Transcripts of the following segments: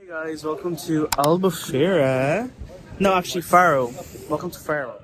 Hey guys, welcome to Albufeira. No, actually Faro. Welcome to Faro.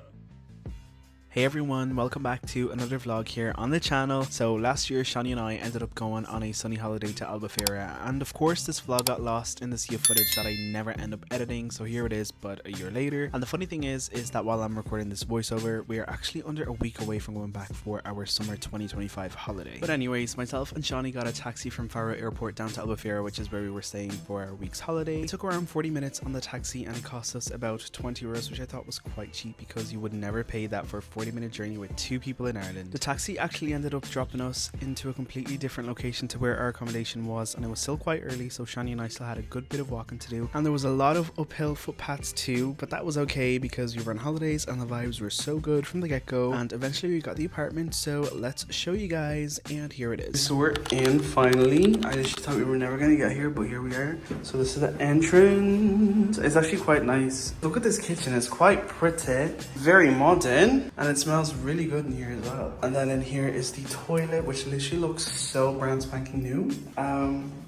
Hey everyone, welcome back to another vlog here on the channel. So last year Seany and I ended up going on a sunny holiday to Albufeira, and of course this vlog got lost in the sea of footage that I never end up editing, so here it is but a year later. And the funny thing is that while I'm recording this voiceover, we are actually under a week away from going back for our summer 2025 holiday. But anyways, myself and Seany got a taxi from Faro Airport down to Albufeira, which is where we were staying for our week's holiday. It took around 40 minutes on the taxi and it cost us about 20 euros, which I thought was quite cheap because you would never pay that for a 40-minute journey with two people in Ireland. The taxi actually ended up dropping us into a completely different location to where our accommodation was, and it was still quite early, so Seany and I still had a good bit of walking to do, and there was a lot of uphill footpaths too, but that was okay because we were on holidays and the vibes were so good from the get-go. And eventually we got the apartment, so let's show you guys, and here it is. So we're in finally. I just thought we were never gonna get here, but here we are. So this is the entrance. It's actually quite nice. Look at this kitchen, it's quite pretty, very modern, and it smells really good in here as well. And then in here is the toilet, which literally looks so brand spanking new.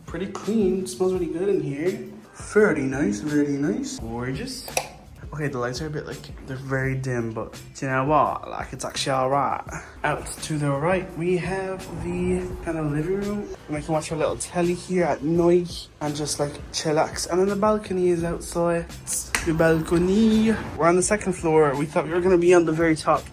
Pretty clean, it smells really good in here. Very nice, really nice. Gorgeous. Okay, the lights are a bit they're very dim, but do you know what? It's actually alright. Out to the right, we have the kind of living room. And we can watch our little telly here at night and just chillax. And then the balcony is outside. The balcony. We're on the second floor. We thought we were gonna be on the very top,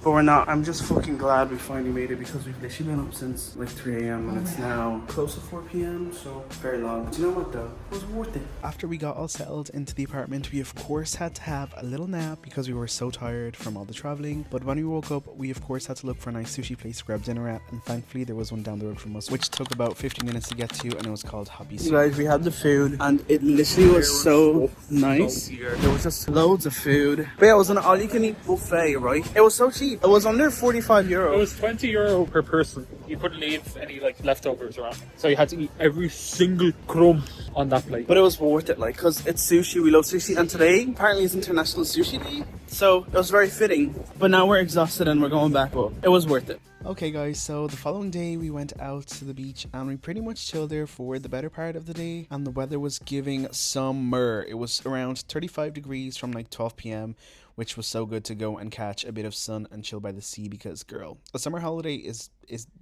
but we're not. I'm just fucking glad we finally made it because we've literally been up since 3 a.m. and it's now close to 4 p.m. so very long. But you know what though? It was worth it. After we got all settled into the apartment, we of course had to have a little nap because we were so tired from all the traveling. But when we woke up, we of course had to look for a nice sushi place to grab dinner at, and thankfully there was one down the road from us, which took about 15 minutes to get to, and it was called Hobby Sushi. You guys, we had the food and it literally was so nice. There was just loads of food. But yeah, it was an all-you-can-eat buffet, right? It was so cheap. It was under 45 euros. It was 20 euro per person. You couldn't leave any leftovers around, so you had to eat every single crumb on that plate. But it was worth it, because it's sushi. We love sushi, and today apparently is International Sushi Day, so it was very fitting. But now we're exhausted and we're going back, but it was worth it. Okay guys, so the following day we went out to the beach and we pretty much chilled there for the better part of the day, and the weather was giving summer. It was around 35 degrees from 12 p.m, which was so good to go and catch a bit of sun and chill by the sea because, girl, a summer holiday is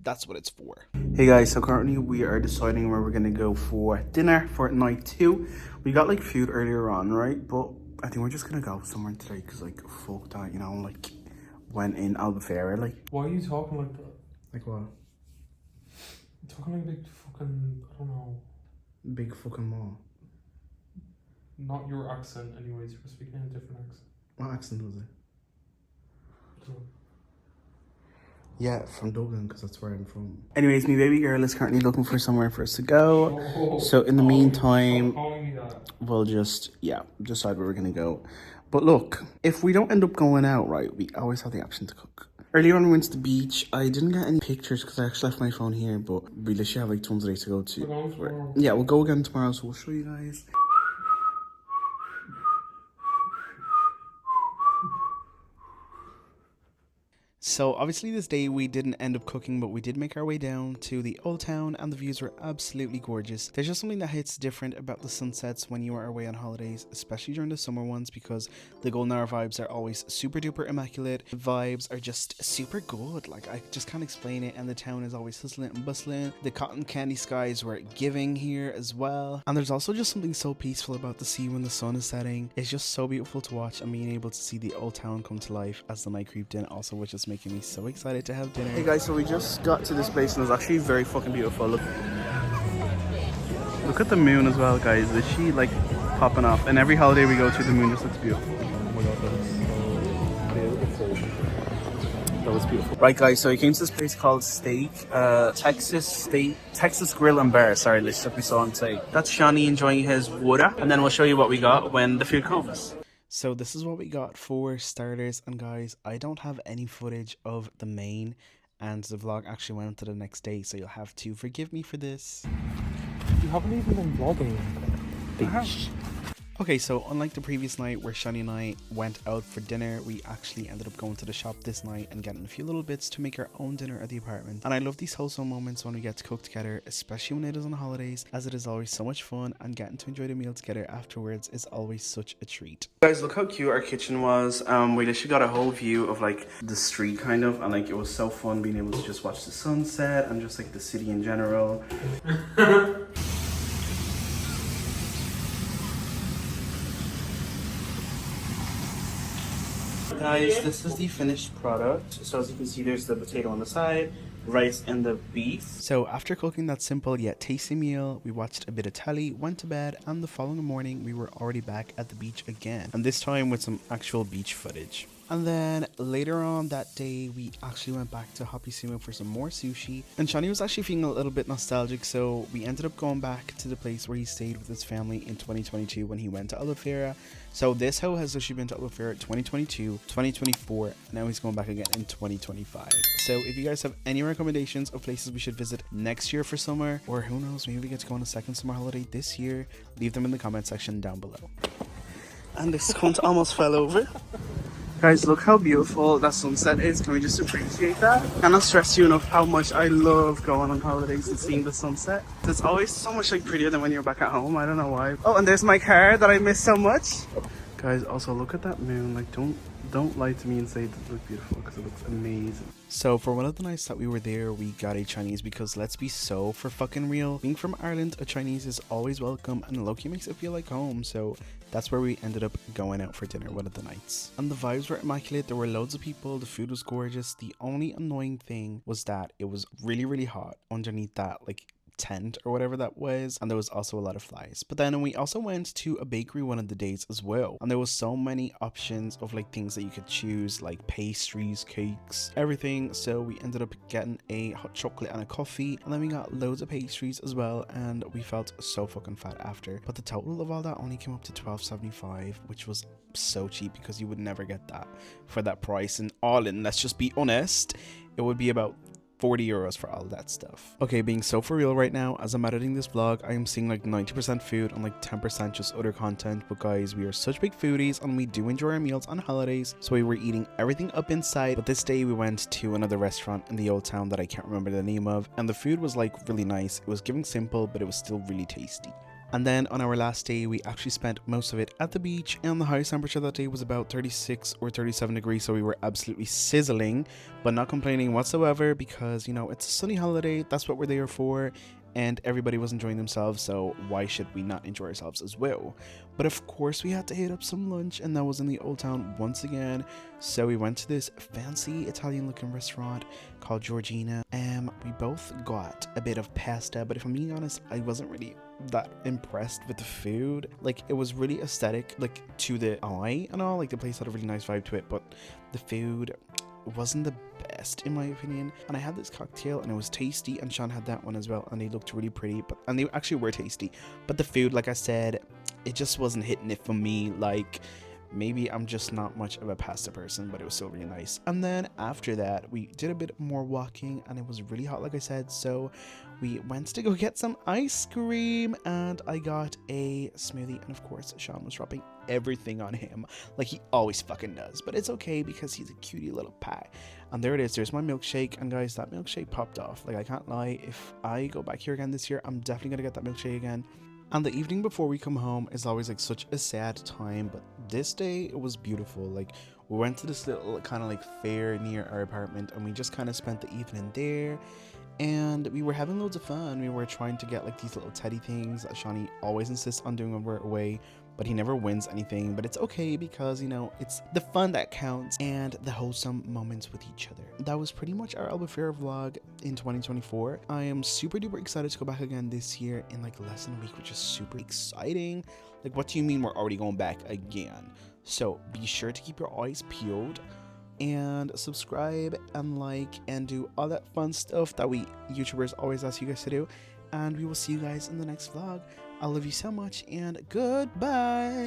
that's what it's for. Hey guys, so currently we are deciding where we're gonna go for dinner for night 2. We got food earlier on, right? But I think we're just gonna go somewhere today because fuck that, you know, when in Albufeira, Why are you talking like that? Like what? You're talking like big fucking, I don't know. Big fucking what? Not your accent anyways, you were speaking in a different accent. What accent was it? I don't know. Yeah, from Dublin, because that's where I'm from. Anyways, my baby girl is currently looking for somewhere for us to go. So in the meantime, we'll just, decide where we're going to go. But look, if we don't end up going out, right, we always have the option to cook. Earlier on we went to the beach. I didn't get any pictures because I actually left my phone here, but we literally have tons of days to go to. Yeah, we'll go again tomorrow, so we'll show you guys. So obviously this day we didn't end up cooking, but we did make our way down to the old town and the views were absolutely gorgeous. There's just something that hits different about the sunsets when you are away on holidays, especially during the summer ones, because the golden hour vibes are always super duper immaculate. The vibes are just super good, I just can't explain it, and the town is always hustling and bustling. The cotton candy skies were giving here as well, and there's also just something so peaceful about the sea when the sun is setting. It's just so beautiful to watch, and being able to see the old town come to life as the night creeped in also was just making me so excited to have dinner. Hey guys, so we just got to this place and it's actually very fucking beautiful. Look at the moon as well, guys. Is she popping off? And every holiday we go to, the moon just looks beautiful. Oh my god, that was beautiful. Right guys, so we came to this place called Texas Grill and Bar. Sorry, let's took me so long to say. That's Seany enjoying his water, and then we'll show you what we got when the food comes. So this is what we got for starters, and guys, I don't have any footage of the main, and the vlog actually went to the next day, so you'll have to forgive me for this. You haven't even been vlogging. Okay, so unlike the previous night where Seany and I went out for dinner, we actually ended up going to the shop this night and getting a few little bits to make our own dinner at the apartment. And I love these wholesome moments when we get to cook together, especially when it is on the holidays, as it is always so much fun, and getting to enjoy the meal together afterwards is always such a treat. Guys, look how cute our kitchen was. We literally got a whole view of like the street kind of, and like it was so fun being able to just watch the sunset and just like the city in general. Guys, this is the finished product. So as you can see, there's the potato on the side, rice and the beef. So after cooking that simple yet tasty meal, we watched a bit of telly, went to bed, and the following morning we were already back at the beach again, and this time with some actual beach footage. And then later on that day, we actually went back to Happy Sumo for some more sushi. And Seany was actually feeling a little bit nostalgic, so we ended up going back to the place where he stayed with his family in 2022 when he went to Albufeira. So this hoe has actually been to Albufeira 2022, 2024, now he's going back again in 2025. So if you guys have any recommendations of places we should visit next year for summer, or who knows, maybe we get to go on a second summer holiday this year, leave them in the comment section down below. And this cunt almost fell over. Guys, look how beautiful that sunset is. Can we just appreciate that? Cannot stress you enough how much I love going on holidays and seeing the sunset. It's always so much like prettier than when you're back at home. I don't know why. Oh, and there's my car that I miss so much. Guys, also look at that moon. Like, don't lie to me and say it doesn't look beautiful, because it looks amazing. So for one of the nights that we were there, we got a Chinese, because let's be so for fucking real, being from Ireland, a Chinese is always welcome, and low-key makes it feel like home. So that's where we ended up going out for dinner one of the nights. And the vibes were immaculate. There were loads of people. The food was gorgeous. The only annoying thing was that it was really, really hot underneath that like tent or whatever that was, and there was also a lot of flies. But then we also went to a bakery one of the days as well, and there was so many options of like things that you could choose, like pastries, cakes, everything. So we ended up getting a hot chocolate and a coffee, and then we got loads of pastries as well, and we felt so fucking fat after. But the total of all that only came up to $12.75, which was so cheap, because you would never get that for that price. And all in, let's just be honest, it would be about 40 euros for all that stuff. Okay, being so for real right now, as I'm editing this vlog, I am seeing like 90% food and like 10% just other content. But guys, we are such big foodies and we do enjoy our meals on holidays, so we were eating everything up inside. But this day we went to another restaurant in the old town that I can't remember the name of, and the food was like really nice. It was giving simple, but it was still really tasty. And then on our last day, we actually spent most of it at the beach, and the highest temperature that day was about 36 or 37 degrees, so we were absolutely sizzling, but not complaining whatsoever, because, you know, it's a sunny holiday, that's what we're there for, and everybody was enjoying themselves, so why should we not enjoy ourselves as well? But of course we had to hit up some lunch, and that was in the old town once again. So we went to this fancy Italian looking restaurant called Georgina, and we both got a bit of pasta, but if I'm being honest, I wasn't really that impressed with the food. Like, it was really aesthetic, like to the eye and all, like the place had a really nice vibe to it, but the food wasn't the best in my opinion. And I had this cocktail and it was tasty, and Sean had that one as well, and they looked really pretty, and they actually were tasty, but the food, like I said, it just wasn't hitting it for me. Like, maybe I'm just not much of a pasta person, but it was still really nice. And then after that we did a bit more walking, and it was really hot, like I said, so we went to go get some ice cream, and I got a smoothie, and of course Sean was dropping everything on him like he always fucking does, but it's okay because he's a cutie little pie. And there it is, there's my milkshake, and guys, that milkshake popped off. Like, I can't lie, if I go back here again this year, I'm definitely gonna get that milkshake again. And the evening before we come home is always like such a sad time, but this day it was beautiful. Like, we went to this little kind of like fair near our apartment, and we just kind of spent the evening there, and we were having loads of fun. We were trying to get like these little teddy things that Seany always insists on doing when we're away, but he never wins anything. But it's okay, because, you know, it's the fun that counts and the wholesome moments with each other. That was pretty much our Albufeira vlog in 2024. I am super duper excited to go back again this year in like less than a week, which is super exciting. Like, what do you mean we're already going back again? So be sure to keep your eyes peeled and subscribe and like and do all that fun stuff that we YouTubers always ask you guys to do. And we will see you guys in the next vlog. I love you so much, and goodbye.